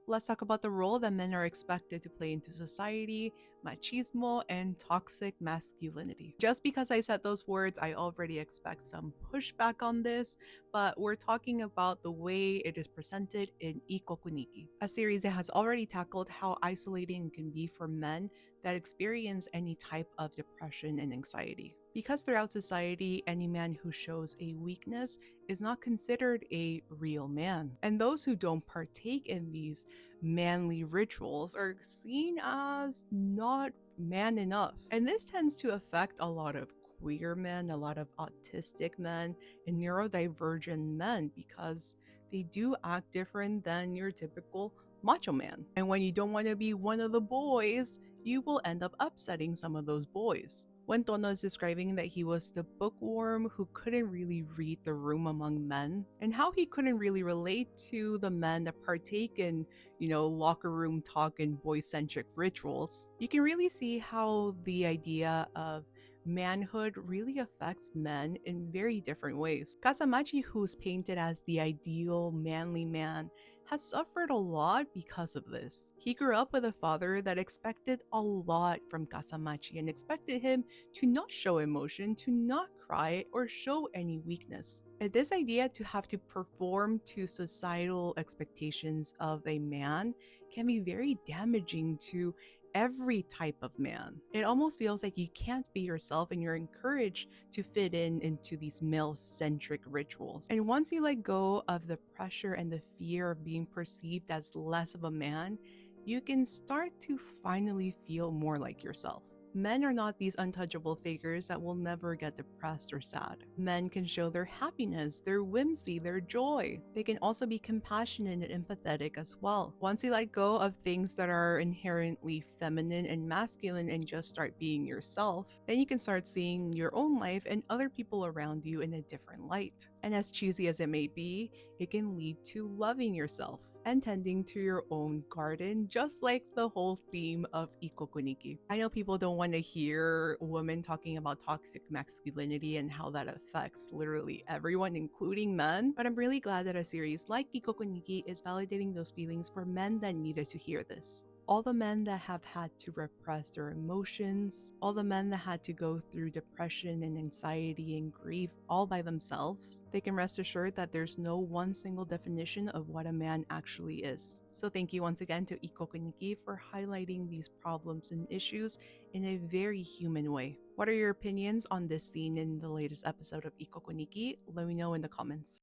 let's talk about the role that men are expected to play into society, machismo, and toxic masculinity. Just because I said those words, I already expect some pushback on this, but we're talking about the way it is presented in Ikoku Nikki, a series that has already tackled how isolating it can be for men that experience any type of depression and anxiety. Because throughout society, any man who shows a weakness is not considered a real man. And those who don't partake in these manly rituals are seen as not man enough. And this tends to affect a lot of queer men, a lot of autistic men, and neurodivergent men because they do act different than your typical macho man. And when you don't want to be one of the boys, you will end up upsetting some of those boys. When Tono is describing that he was the bookworm who couldn't really read the room among men, and how he couldn't really relate to the men that partake in, locker room talk and boy-centric rituals, you can really see how the idea of manhood really affects men in very different ways. Kasamachi, who's painted as the ideal manly man, has suffered a lot because of this. He grew up with a father that expected a lot from Kasamachi and expected him to not show emotion, to not cry, or show any weakness. And this idea to have to perform to societal expectations of a man can be very damaging to every type of man. It almost feels like you can't be yourself and you're encouraged to fit in into these male-centric rituals. And once you let go of the pressure and the fear of being perceived as less of a man, you can start to finally feel more like yourself. Men are not these untouchable figures that will never get depressed or sad. Men can show their happiness, their whimsy, their joy. They can also be compassionate and empathetic as well. Once you let go of things that are inherently feminine and masculine and just start being yourself, then you can start seeing your own life and other people around you in a different light. And as cheesy as it may be, it can lead to loving yourself and tending to your own garden, just like the whole theme of Ikoku Nikki. I know people don't want to hear women talking about toxic masculinity and how that affects literally everyone, including men, but I'm really glad that a series like Ikoku Nikki is validating those feelings for men that needed to hear this. All the men that have had to repress their emotions, all the men that had to go through depression and anxiety and grief all by themselves, they can rest assured that there's no one single definition of what a man actually is. So thank you once again to Ikoku Nikki for highlighting these problems and issues in a very human way. What are your opinions on this scene in the latest episode of Ikoku Nikki? Let me know in the comments.